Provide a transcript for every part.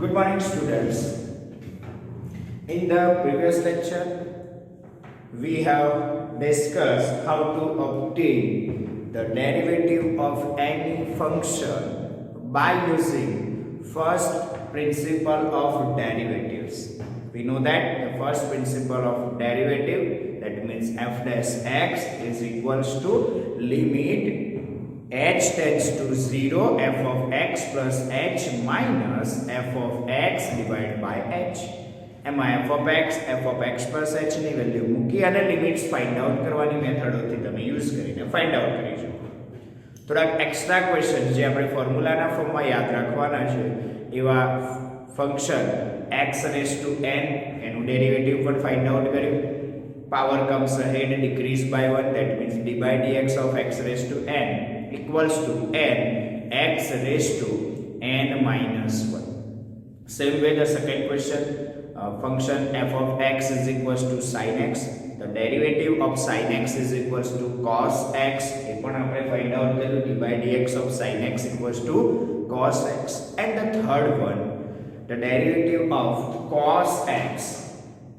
Good morning, students. In the previous lecture, we have discussed how to obtain the derivative of any function by using first principle of derivatives. We know that the first principle of derivative, that means f dash x is equals to limit h tends to 0 f of x plus h minus f of x divided by h. એમાં f of x plus h ની value મૂકી અને limits find out કરવાની મેથડોથી તમે use કરીને find out કરી શકો. થોડાક એક્સ્ટ્રા ક્વેશ્ચન જે આપણે ફોર્મ્યુલાના ફોર્મમાં યાદ રાખવાના છે એવા function x raised to n એનું ડેરિવેટિવ પણ ફાઇન્ડ આઉટ કર્યું. Power comes ahead, decrease by 1, that means d by dx of x raised to n equals to n x raised to n minus 1. Same way the second question, function f of x is equals to sin x. The derivative of sin x is equals to cos x. એ પણ આપણે find out કર્યું, d by dx of sin x equals to cos x. And the third one, the derivative of cos x.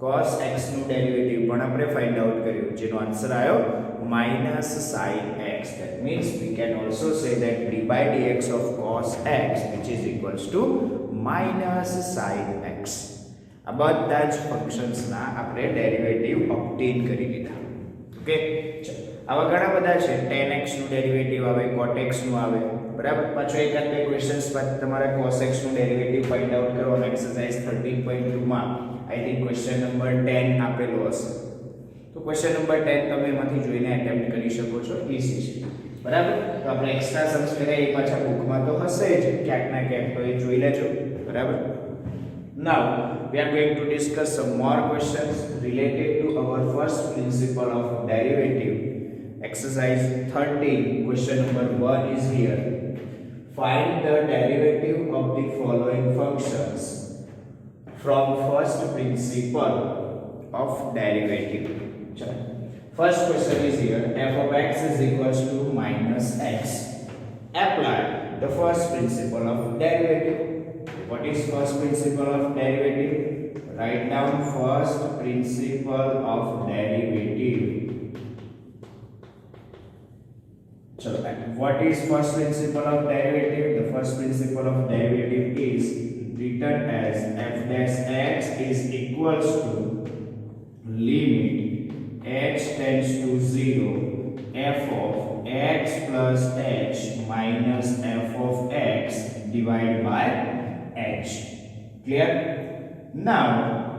Cos x નું derivative પણ આપણે find out કર્યું, જેનો answer આવ્યો minus sin x. That means we can also say that d by dx of cos x which is equals to minus sin x. આ બધા જ ફંક્શન્સના આપણે ડેરિવેટિવ ઓબ્ટેન કરી લીધા. ઓકે, ચલો આવા ઘણા બધા છે. tan x નું ડેરિવેટિવ આવે, cot x નું આવે, બરાબર. પાછો એકાદ બે ક્વેશ્ચન્સ બાદ તમારે cos x નું ડેરિવેટિવ ફાઇન્ડ આઉટ કરવાનો એક્સરસાઇઝ 13.2 માં I think question number 10 આપેલો હશે. તો question number 10 તમે એમાંથી જોઈને અટેમ્પ્ટ કરી શકો છો, ઈઝી છે, બરાબર. તો આપણે એક્સ્ટ્રા सम्स કર્યા એ પાછા બુકમાં તો હશે જ ક્યાંક ના ક્યાંક, તો એ જોઈ લેજો, બરાબર. Now we are going to discuss some more questions related to our first principle of derivative. Exercise 13, question number 1 is here. Find the derivative of the following functions from first principle of derivative. First question is here, f of x is equals to minus x. Apply the first principle of derivative. What is first principle of derivative? Write down first principle of derivative. So what is first principle of derivative? The first principle of derivative is written as f dash x is equals to limit h tends to 0 f of x plus h minus f of x divided by h. Clear? Now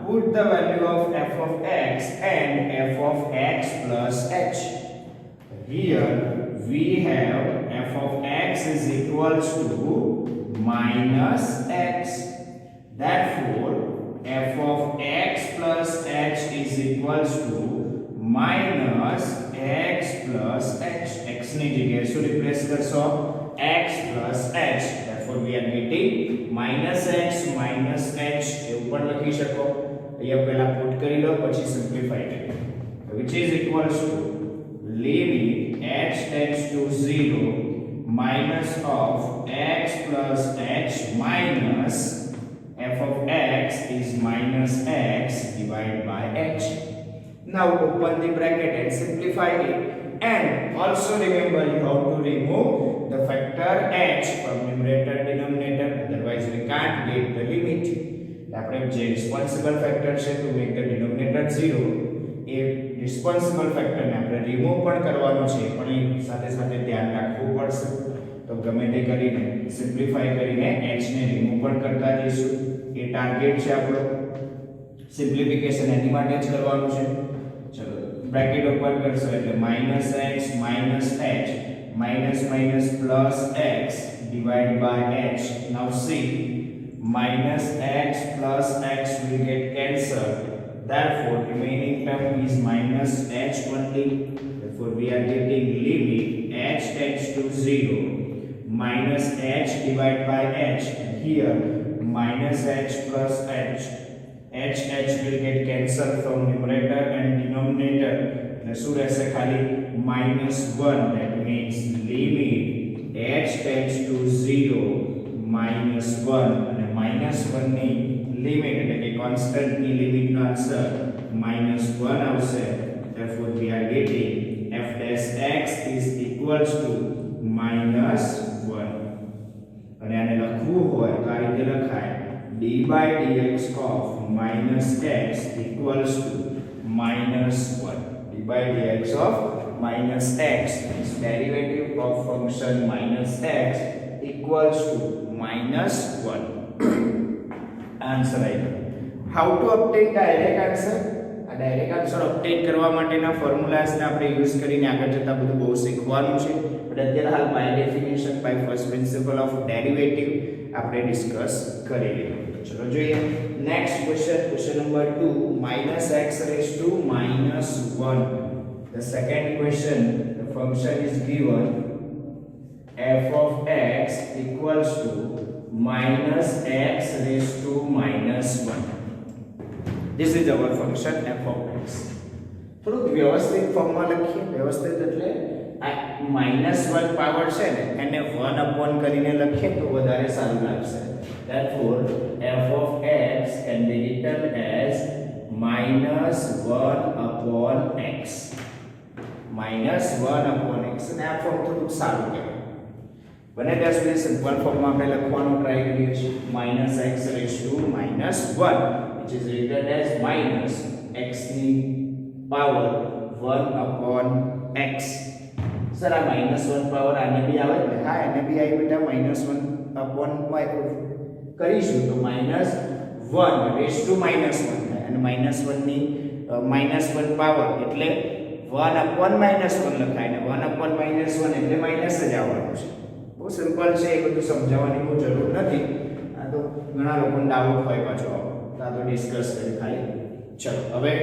put the value of f of x and f of x plus h. Here we have f of x is equals to minus x. Therefore f of x plus h is equals to minus x plus h. x ની જગ્યાએ શું replace કરશો? x plus h. Therefore we are getting minus x minus h. એવું પણ લખી શકો. અહીંયા પહેલા પુટ કરી લો, પછી સિમ્પ્લિફાઈ કરી લો. Which is equals to limit h tends to 0 minus of x plus h minus f of x is minus x divided by h. Now open the bracket and simplify it, and also remember you have to remove the factor h from numerator denominator, otherwise we can't get the limit. આપણે જે responsible factor છે to make the denominator 0, A responsible factor ને આપણે remove પણ કરવાનો છે, પણ એ સાથે સાથે ધ્યાન રાખવું પડશે. તો ગમે તે કરીને સિમ્પ્લિફાઈ કરીને h ને રિમૂવ પણ કરતા જઈશું. એ ટાર્ગેટ છે આપણો. સિમ્પ્લિફિકેશન એની માટે જ કરવાનું છે. ચલો બ્રેકેટ ઓપન કરશો એટલે -x -h minus minus plus x divided by h. Now see, minus x plus x will get cancelled. Therefore remaining term is minus h only. Therefore we are getting limit h tends to 0 minus h divided by h. Here minus h plus h. h will get cancelled from numerator and denominator. એટલે શું રહેશે? ખાલી -1. That means limit h tends to 0 -1 અને -1 ની limit એટલે કે constant ની limit નો answer -1 આવશે. therefore we are getting f dash x is equals to -1. અને આને લખવું હોય તો આ રીતે લખાય d by dx of -x equals to -1. d by dx of -x is derivative of function -x equals to -1. answer I know. How to obtain direct answer? આ direct answer ઓબ્ટેન કરવા માટેના ફોર્મ્યુલાસ ને આપણે યુઝ કરીને આગળ જતા બધું બહુ શીખવાનું છે. પણ અત્યારે હાલ by definition by first principle of derivative આપણે ડિસ્કસ કરી લીધું. ચલો જોઈએ next question number 2 -x raised to -1. The second question, the function is given f of x equals to -x raised to -1. This is our function f of x. થોડુંક વ્યવસ્થિત ફોર્મમાં લખીએ. વ્યવસ્થિત એટલે આ -1 પાવર છે ને એને 1 upon કરીને લખીએ તો વધારે સારું લાગશે. Therefore f of x can be written as -1 upon x. -1 upon x. અને આ ફોર્મ થોડુંક સારું કહેવાય. બને ત્યાં સુધી સિમ્પલ ફોર્મમાં આપણે લખવાનો ટ્રાય કરીએ છીએ. -x raised to -1 which is written as minus x ની પાવર 1 upon x. સર આ -1 પાવર આને બી આવે ને? હા આને બી આવી બેટા -1 upon y કરીશું તો -1 raised to -1 થાય અને -1 ની -1 પાવર એટલે 1 upon -1 લખાય ને 1 upon -1 એટલે માઈનસ જ આવવાનું છે. બહુ સિમ્પલ છે, એ બધું સમજાવવાની બહુ જરૂર નથી. આ તો ઘણા લોકોને ડાઉટ હોય પાછો આ તો ડિસ્કસ કરી ખાલી. ચલો હવે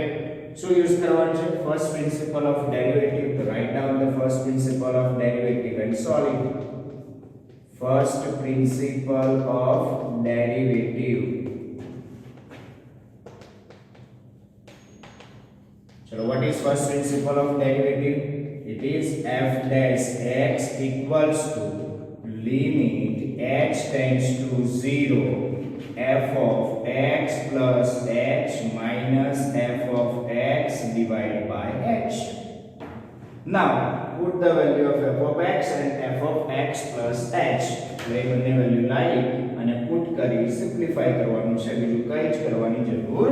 શું યુઝ કરવાનું છે? First principle of derivative. તો write down the first principle of derivative and solve it. First principle of derivative. ચલો what is first principle of derivative? It is f dash x equals to limit h tends to 0 f of x plus h minus f of x divided by h. Now put the value of f of x and f of x plus h. એ બંને value લાવી અને put કરી simplify કરવાનું છે, બીજું કંઈ જ કરવાની જરૂર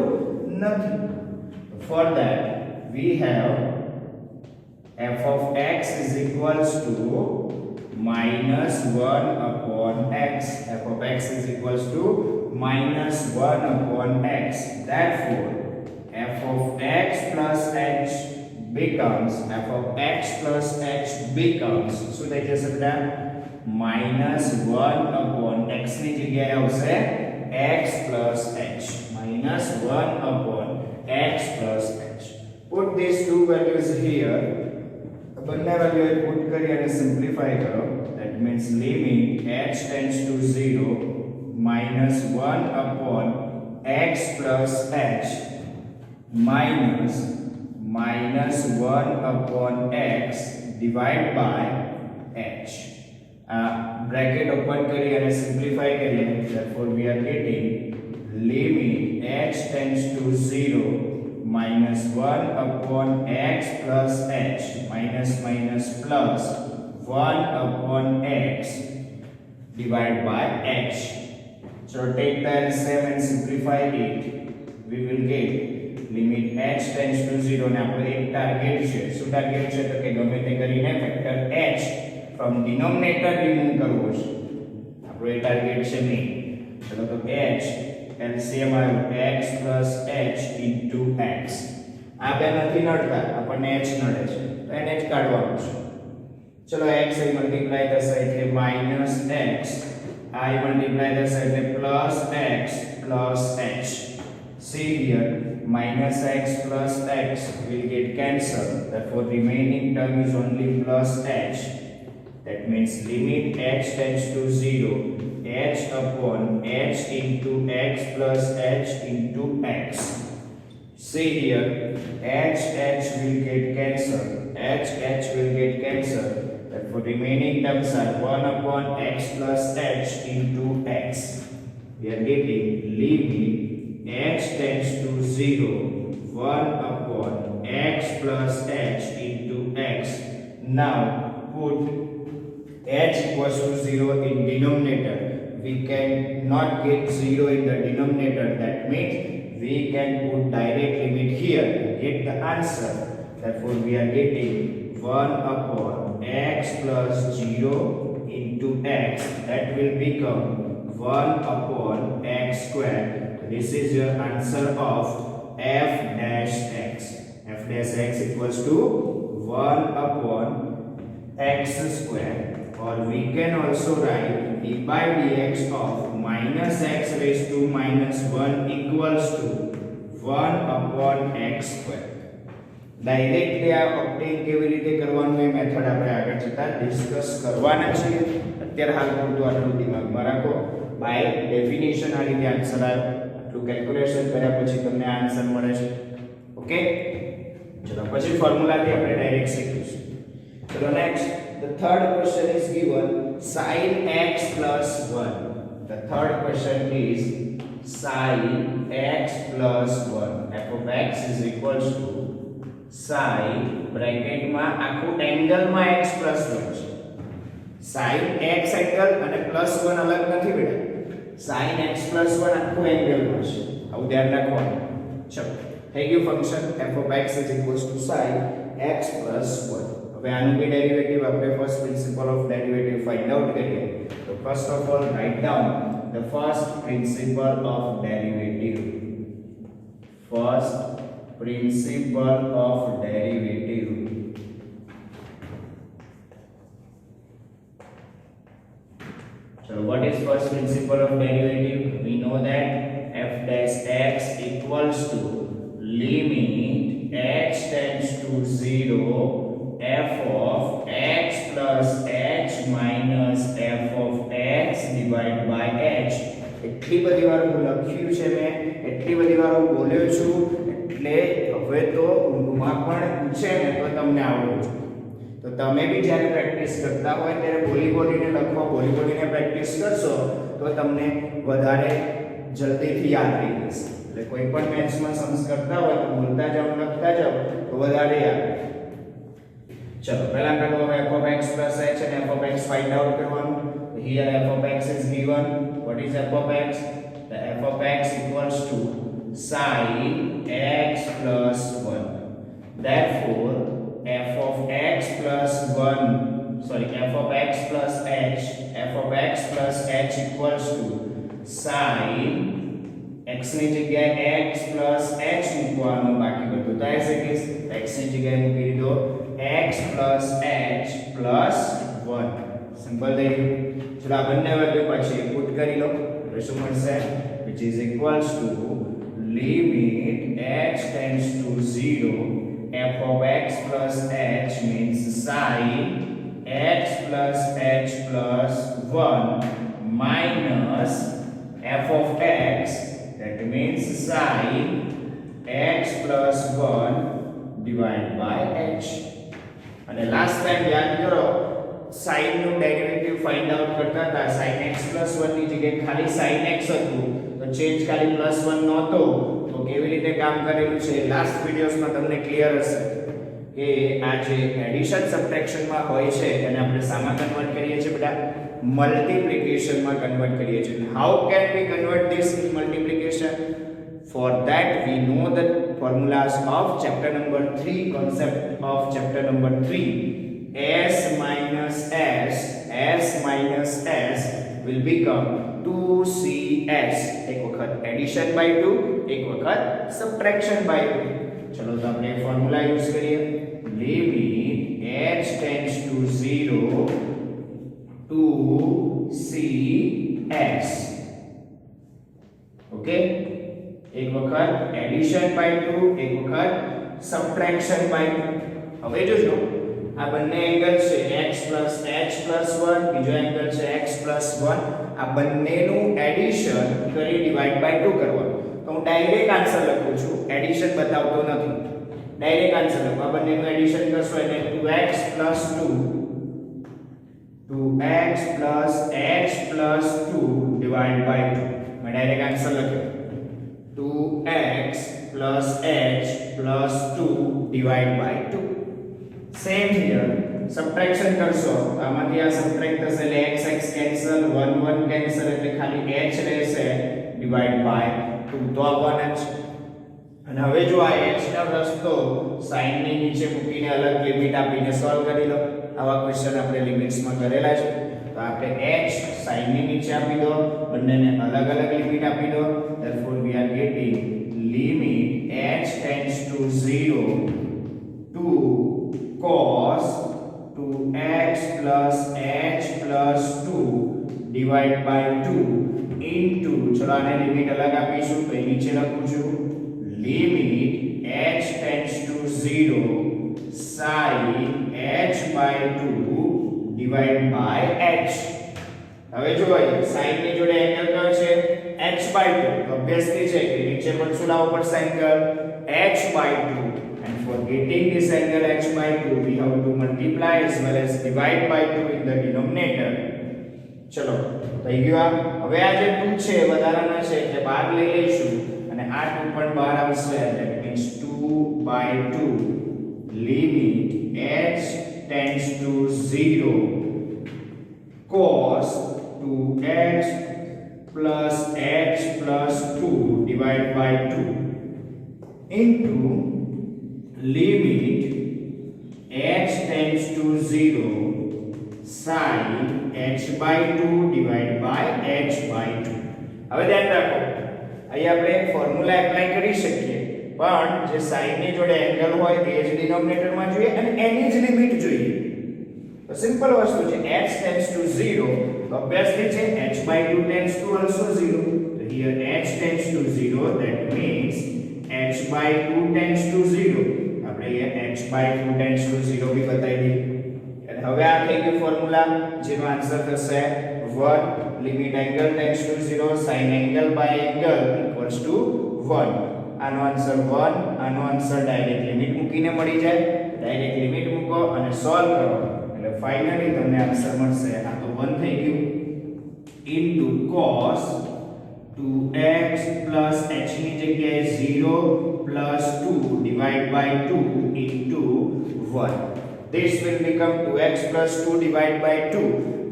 નથી. For that we have f of x is equals to -1 upon x. f of x is equals to -1 upon x. Therefore f of x plus h becomes f of x plus h becomes શું થઈ જશે બેટા? -1 upon x ની જગ્યાએ આવશે x plus h. -1 upon x plus h. Put these two values here. બંને value put કરી અને સિમ્પ્લિફાય કરો. That means limit h tends to 0 -1 upon x plus h minus -1 upon x divided by h. Bracket open કરી અને simplify કરીએ. Therefore we are getting limit h tends to 0 -1 upon x plus h minus plus 1 upon x divided by h. So take the LCM and simplify it. We will get limit h tends to 0 ને આપણો એક target છે. શું target છે? તો કે ગમે તે કરીને factor h from denominator remove કરવો છે. આપણો એ ટાર્ગેટ છે નહીં. ચલો તો h LCM આવ્યો x plus h into x. આ બે નથી નડતા, આપણને h નડે છે તો એને જ કાઢવાનું છે. ચલો x અહીં મલ્ટીપ્લાય થશે એટલે -x, I મલ્ટીપ્લાય થશે એટલે +x plus h. See here -x plus x will get cancelled, therefore remaining term is only +h. That means limit h tends to 0 h upon h into x plus h into x. See here h will get cancelled, h will get cancelled, therefore remaining terms are 1 upon x plus h into x. we are getting limit h tends to 0 1 upon x plus h into x. Now put h equals to 0 in denominator. We can not get 0 in the denominator. That means we can put direct limit here to get the answer. Therefore we are getting 1 upon x plus 0 into x. That will become 1 upon x square. This is your answer of f dash x. F dash x equals to 1 upon x square, or we can also write d by dx of minus x raised to minus 1 equals to 1 upon x square. Directly આ ઓબ્ટેન કેવી રીતે કરવાનું એ method આપણે આગળ જતા discuss કરવાના છીએ. અત્યારે હાલ પૂરતું આટલું દિમાગમાં રાખો. બાય ડેફિનેશન આ રીતે આન્સર આવ્યો. આટલું કેલ્ક્યુલેશન કર્યા પછી તમને આ આન્સર મળે છે. ઓકે, ચલો પછી ફોર્મ્યુલાથી આપણે ડાયરેક્ટ શીખીશું. ચલો next, the third question is given sin x plus 1. The third question is sin x plus 1. f of x is equals to sin bracket માં આખું એંગલ માં x plus 1 છે. sin x એંગલ અને plus 1 અલગ નથી બેટા. sin x plus 1 આખું angle માં છે. આવું ધ્યાન રાખવાનું. ચલો થઈ ગયું function f of x is equals to sin x plus 1. હવે આનું બી ડેરિવેટિવ આપણે first principle of derivative find out કરીએ. તો first of all write down the first principle of derivative. First principle of derivative. So what is first principle of derivative? We know that f dash x equals to limit h tends to 0 f of x plus h minus f of x divided by h. એટલી બધી વાર હું લખ્યું છે, મેં એટલી બધી વાર હું બોલ્યો છું, એટલે હવે તો ઊંઘમાં પણ પૂછે ને તો તમને આવડવું જોઈએ. તો તમે બી જ્યારે પ્રેક્ટિસ કરતા હોય ત્યારે બોલીને લખવા, બોલીને પ્રેક્ટિસ કરશો તો તમને વધારે જલ્દીથી યાદ રહી જશે. એટલે કોઈ પણ મેથ્સમાં સમ્સ કરતા હોય તો બોલતા જાઓ, લખતા જાઓ તો વધારે યાદ રહે. ચલો પહેલા પેલો f of x plus h and f of x find out કરવાનું. Here f of x is given. What is f of x? The f of x equals to sin x plus 1. Therefore f of x plus 1, sorry, f of x plus h, f of x plus h equals to sin x ની જગ્યાએ x plus h મૂકવાનું, બાકી બધું તો as it is. x ની જગ્યાએ મૂકી દીધો x plus h plus 1. Simple થઈ ગયું. ચલો આ બંને વેલ્યુ પછી પુટ કરી લો એટલે શું મળશે? which is equals to limit h tends to 0 f of x plus h means sin x plus h plus 1 minus f of x, that means sin x plus 1 divided by h. અને last time યાદ કરો sin નું derivative find out કરતા હતા. sin x plus 1 ની જગ્યાએ ખાલી sin x હતું તો ચેન્જ ખાલી plus 1 નહોતો. તો કેવી રીતે કામ કરેલું છે લાસ્ટ વિડિયોસમાં તમને ક્લિયર હશે કે આ જે એડિશન સબટ્રેક્શન માં હોય છે એને આપણે શામાં કન્વર્ટ કરીએ છીએ બેટા? મલ્ટીપ્લિકેશન માં કન્વર્ટ કરીએ છીએ. How can we convert this in multiplication? For that we know the formulas of chapter number 3, concept of chapter number 3. s minus s will become 2cs. એક વખત addition by 2, એક વખત subtraction by 2. ચલો તો આપણે formula use કરીએ. Limit h tends to 0 2cs. Okay, એક વખત એડિશન બાય 2, એક વખત સબટ્રેક્શન બાય 2. હવે જોજો આ બંને એંગલ છે x plus h plus 1, બીજો એંગલ છે x plus 1. આ બંનેનું એડિશન કરી ડિવાઇડ બાય 2 કરવાનું. તો હું ડાયરેક્ટ આન્સર લખું છું, એડિશન બતાવતો નથી. ડાયરેક્ટ આન્સર લખો. આ બંનેનું એડિશન કરશો એટલે 2x plus 2 2x plus h plus 2 divided by 2. Direct answer લખ્યો 2x plus h plus 2 divided by 2. Same here. Subtraction કરશો આમાંથી આ સબટ્રેક્ટ થશે એટલે x કેન્સલ 1 1 કેન્સલ એટલે ખાલી h રહેશે ડિવાઈડ બાય 2 તો આ 1 જ. અને હવે જો આ h નો રસ્તો sin ની નીચે મૂકીને અલગ લિમિટ આપીને સોલ્વ કરી લો. આવા ક્વેશ્ચન આપણે લિમિટ્સ માં કરેલા છે. તો આપણે h sin ની નીચે આપી દો, બંનેને અલગ અલગ લિમિટ આપી દો. therefore we are getting limit h tends to 0 to cos 2x plus h plus 2 divided by 2 into ચલો આને લિમિટ અલગ આપીશું તો નીચે લખું છું limit h tends to 0 sin h by 2 divided by h. હવે જો અહીં sin ની જોડે એંગલ કયો છે h by 2 ઓબ્વિયસલી છે કે નીચે પણ શું લાવવો પડશે angle h by 2. And for getting this angle h by 2 we have to multiply as well as divide by 2 in the denominator. ચલો થઈ ગયું. હવે આ જે 2 છે વધારાના છે એટલે બહાર લઈ લઈશું અને આ 2 પણ બહાર આવશે. that means 2 by 2 limit h tends to 0 cos 2x plus h plus 2 divided by 2 into limit h tends to 0 sin h by 2 divided by h by 2. હવે ધ્યાન રાખો અહીં આપણે ફોર્મ્યુલા એપ્લાય કરી શકીએ પણ જે sin ની જોડે એંગલ હોય એ જ ડિનોમિનેટર માં જોઈએ અને એની જ લિમિટ જોઈએ. તો સિમ્પલ વસ્તુ છે h tends to 0 obviously છે h by 2 tends to also 0. so here h tends to 0 that means h by 2 tends to 0. આપણે અહીંયા h by 2 tends to 0 બી બતાવી દઈએ. અને હવે આ થઈ ગયું ફોર્મ્યુલા જેનો આન્સર થશે 1 limit angle tends to 0 sin angle by angle equals to 1. આનો આન્સર 1, આનો આન્સર ડાયરેક્ટ લિમિટ મૂકીને મળી જાય. ડાયરેક્ટ લિમિટ મૂકો અને સોલ્વ કરો એટલે ફાઇનલી તમને આન્સર મળશે. આ તો 1 થઈ ગયું into cos 2x plus h ની જગ્યાએ 0 plus 2 divided by 2 into 1. This will become 2x plus 2 divided by 2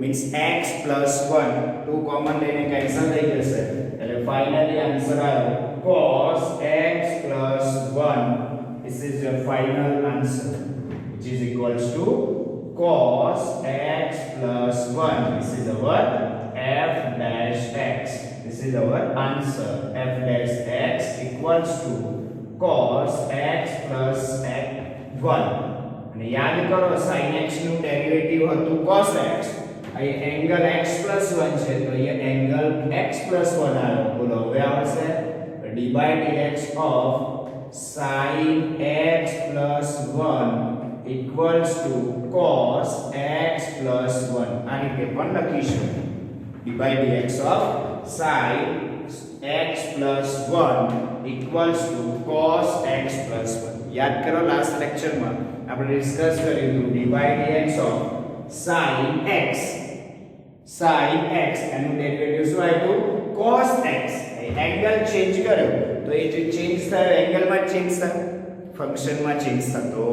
means x plus 1. 2 common લઈને કેન્સલ થઈ જશે એટલે ફાઇનલી આન્સર આવ્યો cos x plus 1. This is your final answer which is equals to cos x plus 1. This is our f dash x. This is our answer. F dash x equals to cos x plus x 1. અને યાદ કરો sin x નું derivative હતું cos x. અહીં angle x plus 1 છે તો અહીંયા angle x plus 1 આવ્યો. બોલો હવે આવશે d by dx of sin x plus 1 equals to cos x plus 1. આ રીતે પણ લખીશું d by dx of sin x plus 1 equals to cos x plus 1. યાદ કરો લાસ્ટ લેક્ચરમાં આપણે ડિસ્કસ કર્યું d by dx of sin x એનું ડેરિવેટિવ શું આવ્યું cos x. એંગલ ચેન્જ કર્યો તો એ જે ચેન્જ થયો એંગલમાં ચેન્જ થયો ફંક્શનમાં ચેન્જ થતો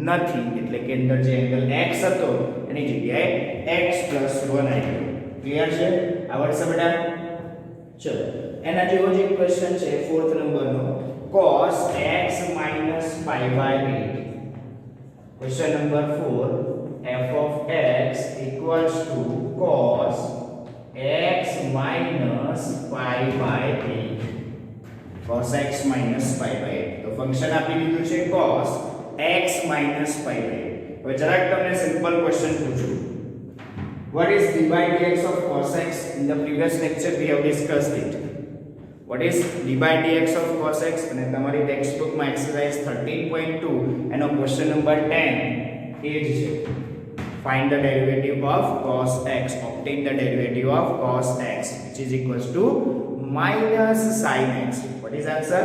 નથી એટલે કે અંદર જે એંગલ x હતો એની જગ્યાએ x plus 1 આવ્યો. ક્લિયર છે? આવડશે બેટા? ચલો એના જેવો જ એક ક્વેશ્ચન છે 4th નંબરનો cos x minus pi by 8. Question number 4 f of x equals to cos x minus pi by 8. cos x minus pi by 8 તો ફંક્શન આપી દીધું છે cos x minus pi by 8. હવે જરાક તમને સિમ્પલ ક્વેશ્ચન પૂછું what is d by dx of cos x? In the previous lecture we have discussed it. What is d by dx of cos x? અને તમારી text બુકમાં exercise 13.2 એનો question number 10 એ જ છે. Find the derivative of cos x. Obtain the derivative of cos x which is equals to minus sin x. What is answer?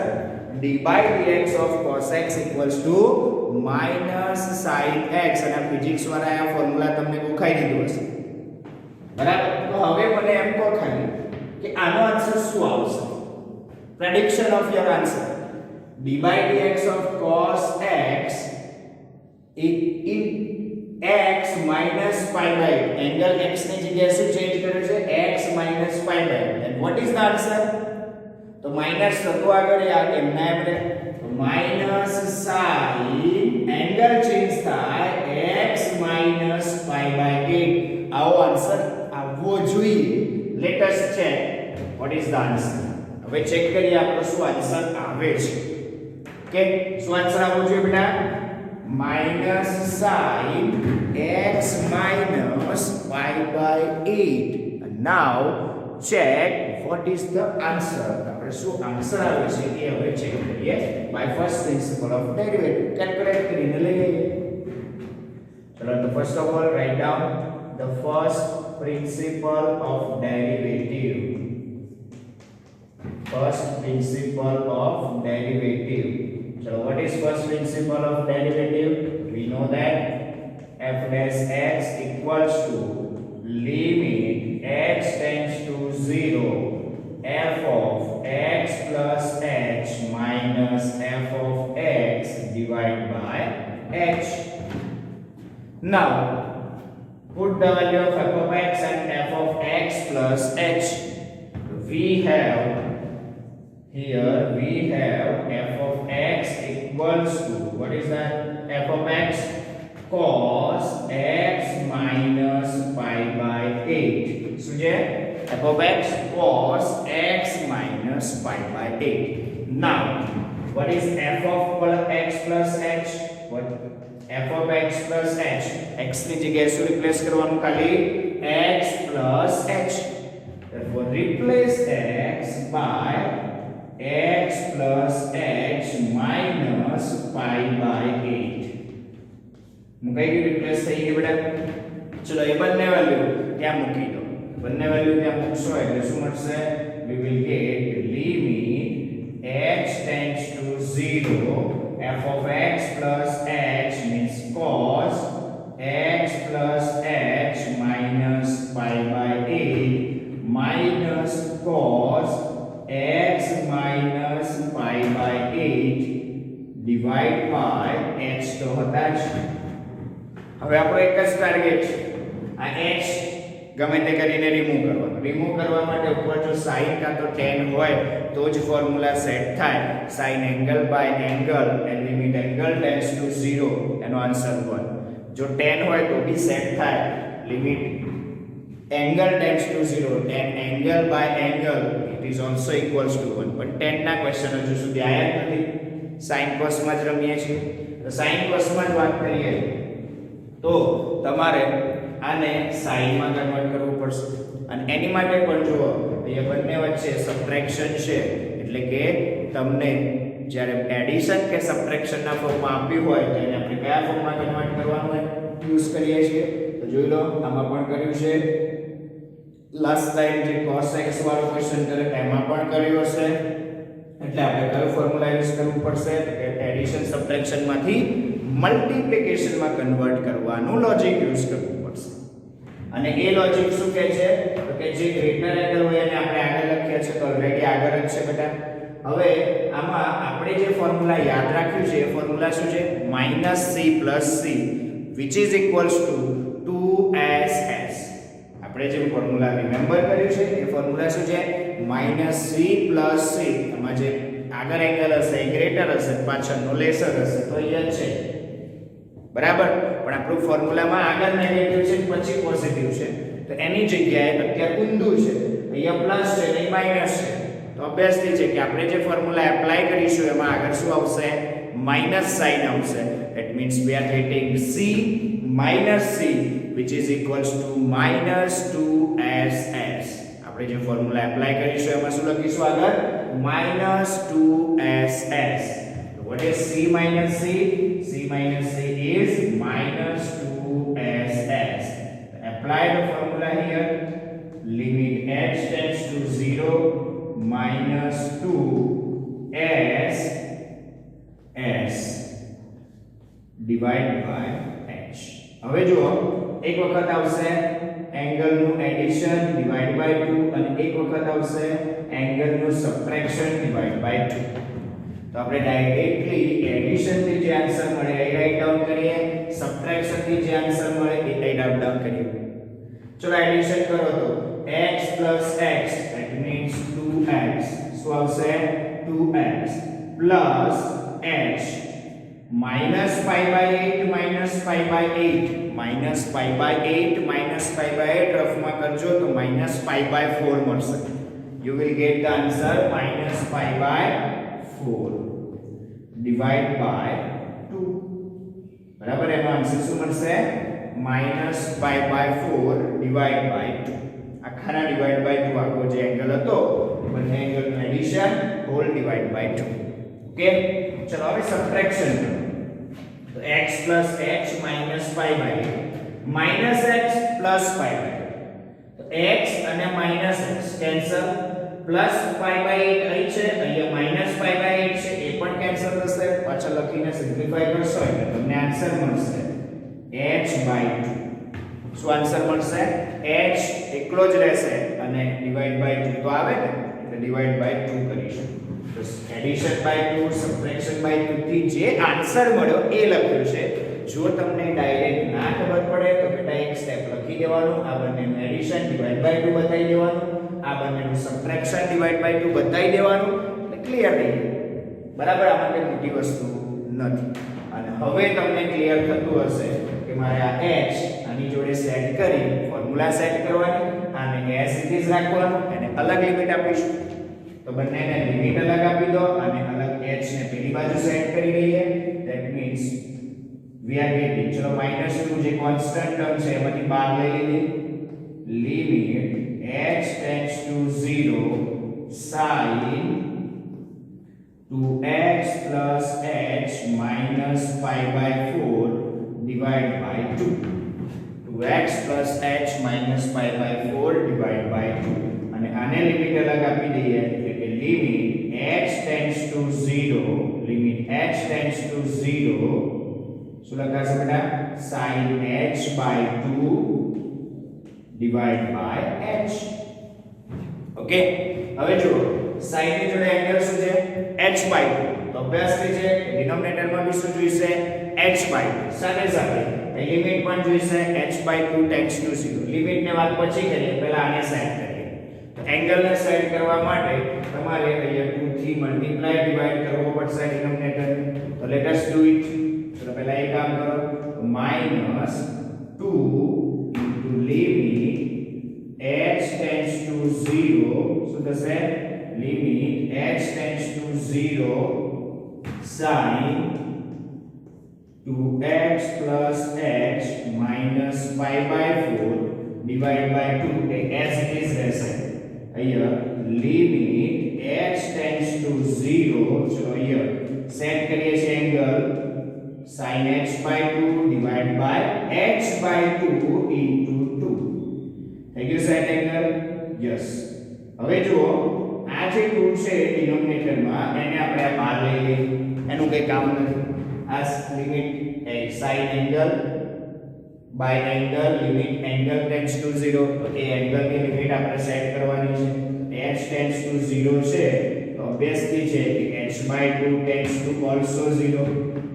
d by dx of cos x equals to minus sin x. અને physics વાળા આ formula તમને ગોખાઈ દીધું હશે બરાબર. તો હવે મને એમ કહો ખાલી કે આનો આન્સર શું આવશે. Prediction of your answer. d by dx of cos x in x minus pi by 8. Angle x ની જગ્યાએ શું ચેન્જ કર્યું છે? x minus pi by 8. And what is the answer? તો માઈનસ થતું આગળ યાર એમના આપણે તો માઈનસ sin એંગલ ચેન્જ થાય x minus pi by 8. આવો આન્સર આવવો જોઈએ. Let us check what is the answer. હવે ચેક કરીએ આપણો શું આન્સર આવે છે. ઓકે, શું આન્સર આવવો જોઈએ બેટા? minus sin x minus pi by 8. And now check what is the answer. આપણે શું આન્સર આવે છે એ હવે ચેક કરીએ by first principle of derivative. Calculate કરીને લઈએ. ચલો, તો first of all write down the first principle of derivative. First principle of derivative. So what is first principle of derivative? We know that f dash x equals to limit x tends to 0 f of x plus h minus f of x divided by h. Now put the value of f of x and f of x plus h. We have f of x equals to, what is that? F of x cos x minus pi by 8. So f of x cos x minus pi by 8. Now what is f of x plus h? What f of x plus h? x ની જગ્યાએ શું replace કરવાનું? ખાલી x plus h. Therefore replace x by x plus h minus pi by 8. મુકાઈ ગયું, replace થઈ ગયું બેટા. ચલો, એ બંને વેલ્યુ ત્યાં મૂકી દો. બંને વેલ્યુ ત્યાં મૂકશો એટલે શું મળશે? we will get limit x tends to 0 f of x plus h means cos x plus h minus pi by 8 minus cos x minus pi by 8 divide by h તો હતા જ. હવે આપણો એક જ ટાર્ગેટ છે આ h ગમે તે કરીને રિમૂવ કરવાનો. રિમૂવ કરવા માટે ઉપર જો sin કાં તો tan હોય તો જ ફોર્મ્યુલા સેટ થાય. sin angle by angle and limit angle tends to 0 એનો આન્સર 1. જો tan હોય તો બી સેટ થાય. Limit angle tends to 0 tan angle by angle it is also equals to 1. પણ tan ના ક્વેશ્ચન હજુ સુધી આયા જ નથી. sin cos માં જ રમીએ છીએ. તો sin cos માં જ વાત કરીએ તો તમારે આને sin માં કન્વર્ટ કરવું પડશે. અને એની માટે પણ જુઓ અહીંયા બંને વચ્ચે સબટ્રેક્શન છે એટલે કે તમને જ્યારે એડિશન કે સબટ્રેક્શન ના ફોર્મમાં આપ્યું હોય તો એને આપણે કયા ફોર્મમાં કન્વર્ટ કરવાનું હોય યુઝ કરીએ છીએ. તો જોઈ લો, આમાં પણ કર્યું છે. લાસ્ટ ટાઈમ જે cos x વાળો ક્વેશ્ચન કરે એમાં પણ કર્યું હશે. એટલે આપણે કયો ફોર્મ્યુલા યુઝ કરવું પડશે? કે એડિશન સબટ્રેક્શન માંથી મલ્ટીપ્લિકેશન માં કન્વર્ટ કરવાનું લોજિક યુઝ કરવું પડશે. અને એ લોજિક શું કહે છે? તો કે જે ગ્રેટર એંગલ હોય એને આપણે આગળ લખ્યા છે તો ઓલરેડી આગળ જ છે બેટા. હવે આમાં આપણે જે ફોર્મ્યુલા યાદ રાખ્યું છે એ ફોર્મ્યુલા શું છે? -c + c which is equals to 2ss. આપણે જે ફોર્મ્યુલા રિમેમ્બર કર્યું છે એ ફોર્મ્યુલા શું છે? -c + c. આમાં જે આગળ એંગલ હશે એ ગ્રેટર હશે, પાછળનો લેસર હશે તો એ જ છે. બરાબર. પણ આપણું ફોર્મ્યુલામાં આગળ નેગેટિવ છે પછી પોઝિટિવ છે તો એની જગ્યાએ અત્યારે ઊંધું છે. અહીંયા પ્લસ છે અને માઈનસ છે. તો ઓબ્વિયસલી છે કે આપણે જે ફોર્મ્યુલા એપ્લાય કરીશું એમાં આગળ શું આવશે? માઈનસ સાઇન આવશે. That means we are getting c minus c which is equals to -2ss. આપણે જે ફોર્મ્યુલા એપ્લાય કરીશું એમાં શું લખીશું આગળ? -2ss. So what is c minus c? c minus c is -2ss. Apply the formula here. Limit x tends to 0 -2ss divided by h. હવે જુઓ એક વખત આવશે એંગલનું એડિશન ડિવાઈડ બાય 2 અને એક વખત આવશે એંગલનું સબટ્રેક્શન ડિવાઈડ બાય 2. તો આપણે ડાયરેક્ટલી એડિશન થી જે આન્સર મળે એ રાઈટ ડાઉન કરીએ, સબટ્રેક્શન થી જે આન્સર મળે એ રાઈટ ડાઉન કરીએ. ચલો એડિશન કરો તો x + x that means 2x. શું આવશે? 2x plus h minus pi by 8 minus pi by 8 minus pi by 8 minus pi by 8 રફમાં કરજો તો minus pi by 4 મળશે. You will get the answer minus pi by 4 divide by 2. બરાબર, એનો answer શું મળશે? minus pi by 4 divide by 2. આખાના divide by 2 આખો જે angle હતો બંને એંગલનું addition whole divide by 2. Okay, ચલો હવે સબટ્રેક્શન કરો. તો x plus h minus pi by 8 minus x plus pi by 8. તો x અને minus x cancel, plus pi by 8 અહીં છે, અહીંયા minus pi by 8 છે, એ પણ કેન્સલ થશે. પાછા લખીને સિમ્પ્લિફાય કરશો એટલે તમને આન્સર મળશે h by 2. શું આન્સર મળશે? h એકલો જ રહેશે અને ડિવાઈડ બાય 2 તો આવે ને, એટલે ડિવાઈડ બાય 2 કરીશું. તો એડિશન બાય 2 સબટ્રેક્શન બાય 2 થી જે આન્સર મળ્યો એ લખ્યું છે. જો તમને ડાયરેક્ટ ના ખબર પડે તો બેટા એક સ્ટેપ લખી દેવાનું, આ બંનેનું એડિશન ડિવાઈડ બાય 2 બતાવી દેવાનું, આ બંનેનું સબટ્રેક્શન ડિવાઈડ બાય 2 બતાવી દેવાનું, એટલે ક્લિયર થઈ ગયું. બરાબર, આમાં કઈ મોટી વસ્તુ નથી. અને હવે તમને ક્લિયર થતું હશે કે મારે આ h આની જોડે સેટ કરી ફોર્મ્યુલા સેટ કરવાની, આને as it is રાખવાનું, એને અલગ લિમિટ આપીશું. તો બંનેને લિમિટ અલગ આપી દો અને અલગ h ને પેલી બાજુ સેટ કરી દઈએ. That means we are getting, ચલો -2 જે કોન્સ્ટન્ટ ટર્મ છે એમાંથી બહાર લઈ લીધી, limit h tends to 0 sin 2x plus h minus pi by 4 divided by 2. 2x plus h minus pi by 4 divided by 2. અને આને લિમિટ અલગ આપી દઈએ એટલે કે limit h tends to 0, limit h tends to 0 શું લખાશે બેટા? sin h by 2 divided by h. Okay, હવે જુઓ sin ની જોડે એંગલ શું છે? h by 2. તો ઓબ્વિયસલી છે ડિનોમિનેટરમાં બી શું જોઈશે? h by 2. સાથે સાથે લિમિટ પણ જોઈશે h by 2 tends to 0. Limit ને વાત પછી કરીએ, પહેલા આને સેટ કરીએ. તો એંગલ ને સેટ કરવા માટે તમારે અહીંયા 2 થી મલ્ટીપ્લાય ડિવાઇડ કરવો પડશે ડિનોમિનેટર. તો લેટ અસ ડુ ઇટ. તો પહેલા એક કામ કરો, -2 into limit h tends to 0 શું થશે? limit h tends to 0 sin 2x plus h minus pi by 4 divided by 2 as it is રહેશે. અહીંયા લિમિટ h tends to 0, ચલો અહીંયા સેટ કરીએ છીએ angle sin h by 2 divided by h by 2 into 2. થઈ ગયું સેટ એંગલ? યસ. હવે જુઓ આ જે 2 છે ડિનોમિનેટરમાં એને આપણે આ બહાર લઈ લઈએ, એનું કંઈ કામ નથી. આ limit sin angle by angle, limit angle tends to 0, તો એ એંગલની લિમિટ આપણે સેટ કરવાની છે. h ટેન્ડ્સ ટુ 0 છે તો ઓબ્વિયસલી છે કે h by 2 tends to also 0.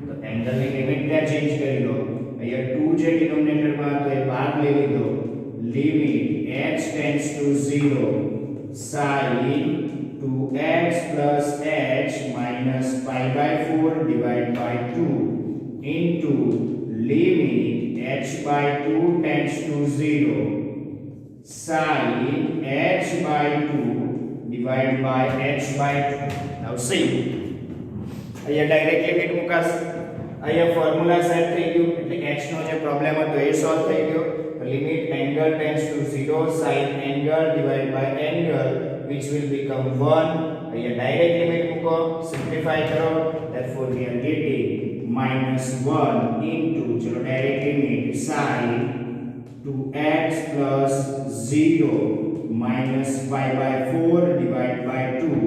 તો એંગલની લિમિટ ત્યાં ચેન્જ કરી દો. અહીંયા 2 જે ડિનોમિનેટરમાં હતો એ બહાર લઈ લીધો. Limit h tends to 0 sin 2x plus h minus pi by 4 divided by 2 into limit h by 2 tends to 0 sin h by 2 divided by h by 2. Now see, અહીંયા ડાયરેક્ટ લિમિટ મુકાશે. અહીંયા ફોર્મ્યુલા સેટ થઈ ગયું એટલે h નો જે problem હતો એ solve થઈ ગયો. Limit angle tends to 0 sin angle divided by angle which will become 1. અહીંયા ડાયરેક્ટ લિમિટ મૂકો, સિમ્પ્લિફાય કરો. therefore we are getting -1 into, ચલો direct limit sin 2x plus 0 minus pi by 4 divided by 2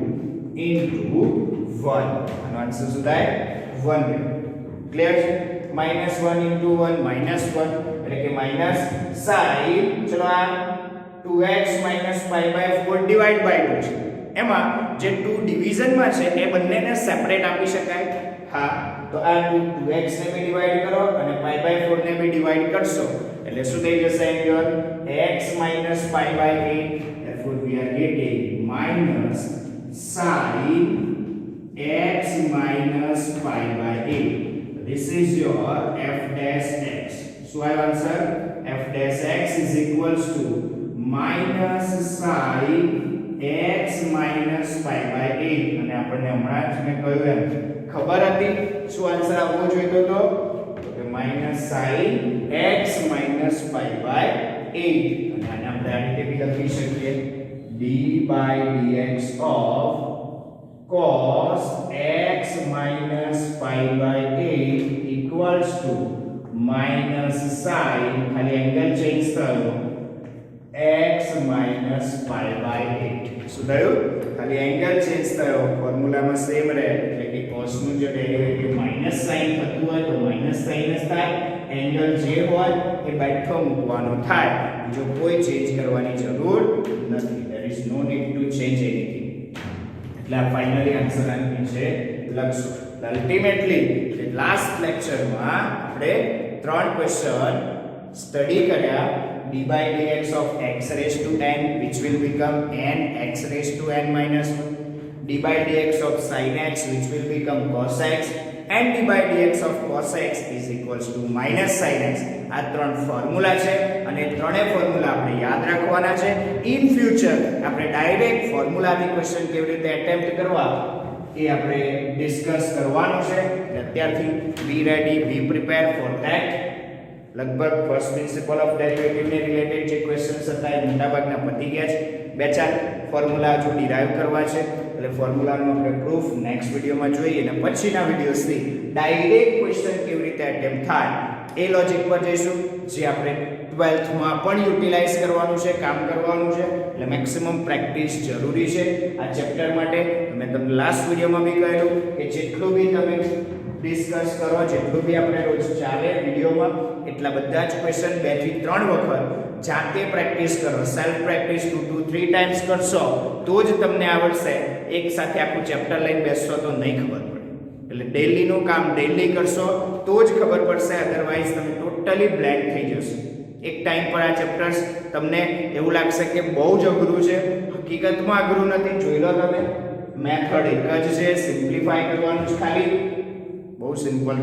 into 1. આનો answer શું થાય? 1. Clear છે? -1 * 1 -1 એટલે કે માઈનસ sin, ચલો આ 2x - π/4 ડિવાઈડ બાય 2 છે. એમાં જે 2 ડિવિઝન માં છે એ બંનેને સેપરેટ આપી શકાય. હા, તો આ 2x ને બી ડિવાઈડ કરો અને π/4 ને બી ડિવાઈડ કરશો એટલે શું થઈ જશે અહીંયા? x - π/8. therefore we are getting -sin x - π/8. this is your f dash x. so I answer f dash x is equals to -sin x - π/8. અને આપણને હમણાં જ મેં કહ્યું એમ ખબર હતી શું આન્સર આવવો જોઈતો હતો? તો કે -sin x - π/8. અને આને આપણે આ રીતે બી લખી શકીએ d/dx of cos x - π/8 equals to -sin, ખાલી એંગલ ચેન્જ થયો, x - π/8. શું થયું? ખાલી એંગલ ચેન્જ થયો, ફોર્મ્યુલામાં સેમ રહે એટલે કે cos નું જે ડેરિવેટિવ -sin થતું હોય તો -sin જ થાય, એંગલ જે હોય એ બેઠો મૂકવાનો થાય, જો કોઈ ચેન્જ કરવાની જરૂર નથી. there is no need to change anything. એટલે આ ફાઇનલી આન્સર આની છે લખશું. અલ્ટિમેટલી જે લાસ્ટ લેક્ચરમાં આપણે 3 ક્વેશ્ચન સ્ટડી કર્યા. d/dx of x raised to n which will become n x raised to n minus 1, d/dx of sin x which will become cos x, and d/dx of cos x is equals to minus sin x. આ 3 formula છે અને ત્રણેય formula આપણે યાદ રાખવાના છે. In future આપણે direct ફોર્મ્યુલાથી question કેવી રીતે એટેમ્પ્ટ કરવા એ આપણે ડિસ્કસ કરવાનું છે. અત્યારથી be ready, be prepare for that. લગભગ ફર્સ્ટ પ્રિન્સિપલ ઓફ ડેરિવેટિવ ને રિલેટેડ જે ક્વેશ્ચન્સ હતા એ મોટાભાગના પતી ગયા છે. બે ચાર ફોર્મ્યુલા હજુ ડિરાઈવ કરવા છે એટલે ફોર્મ્યુલાનો આપણે પ્રૂફ નેક્સ્ટ વિડીયોમાં જોઈએ અને પછીના વિડીયોસથી ડાયરેક્ટ ક્વેશ્ચન કેવી રીતે એટેમ્પ્ટ થાય એ લોજિક પર જઈશું, જે આપણે 12th માં પણ યુટિલાઇઝ કરવાનું છે, કામ કરવાનું છે. એટલે મેક્સિમમ પ્રેક્ટિસ જરૂરી છે આ ચેપ્ટર માટે. મેં તમને લાસ્ટ વિડીયોમાં બી કહ્યું કે જેટલું બી તમે ડિસ્કસ કરો, જેટલું બી આપણે રોજ ચાલે વિડીયોમાં, એટલા બધા જ ક્વેશ્ચન 2 થી 3 વખત જાતે પ્રેક્ટિસ કરો. સેલ્ફ પ્રેક્ટિસ 2 to 3 ટાઈમ્સ કરશો તો જ તમને આવડશે. એક સાથે આખું ચેપ્ટર લઈને બેસશો તો નહીં ખબર પડે. એટલે ડેઈલીનું કામ ડેઈલી કરશો તો જ ખબર પડશે, અધરવાઇઝ તમે ટોટલી બ્લેન્ક થઈ જશો. એક ટાઈમ પર આ ચેપ્ટર્સ તમને એવું લાગશે કે બહુ જ અઘરું છે, હકીકતમાં અઘરું નથી. જોઈ લો તમે, મેથડ એક જ છે, સિમ્પ્લિફાય કરવાનું છે ખાલી. બહુ સિમ્પલ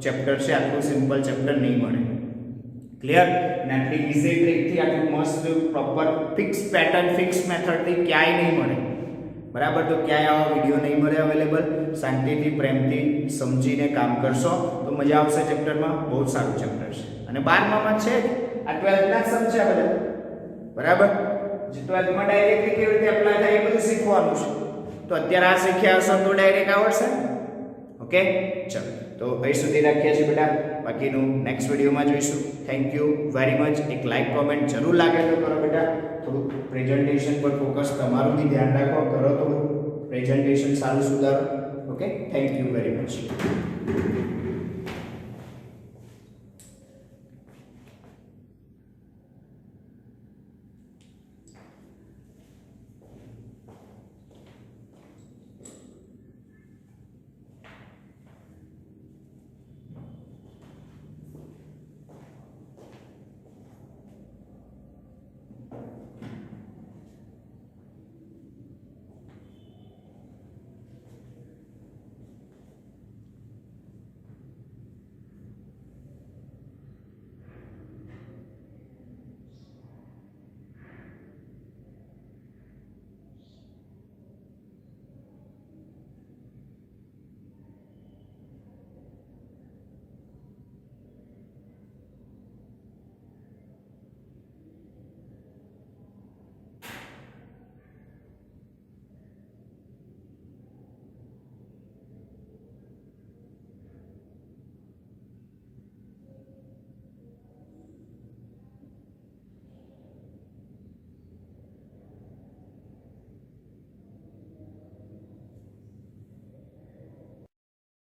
ચેપ્ટર છે, આટલું સિમ્પલ ચેપ્ટર નહીં મળે. ક્લિયર? ને આટલી ઇઝી ટ્રીકથી આટલું મસ્ત પ્રોપર ફિક્સ પેટર્ન, ફિક્સ મેથડથી ક્યાંય નહીં મળે. બરાબર? તો ક્યાંય આવા વિડીયો નહીં મળે અવેલેબલ. શાંતિથી, પ્રેમથી સમજીને કામ કરશો તો મજા આવશે ચેપ્ટરમાં. બહુ સારું ચેપ્ટર છે અને 12માં છે જ. આ 12th ના સમ છે બધા. બરાબર? જે 12th માં ડાયરેક્ટલી કેવી રીતે એપ્લાય થાય એ બધું શીખવાનું છે. તો અત્યારે આ શીખ્યા હશો તો ડાયરેક્ટ આવડશે. ઓકે, ચલો તો અહીં સુધી રાખીએ છીએ બેટા. બાકીનું નેક્સ્ટ વિડીયોમાં જોઈશું. Thank you very much. એક લાઈક કોમેન્ટ જરૂર લાગે તો કરો બેટા. થોડું પ્રેઝન્ટેશન પર ફોકસ તમારું બી ધ્યાન રાખો. કરો થોડું પ્રેઝન્ટેશન સારું સુધારો. Okay, thank you very much.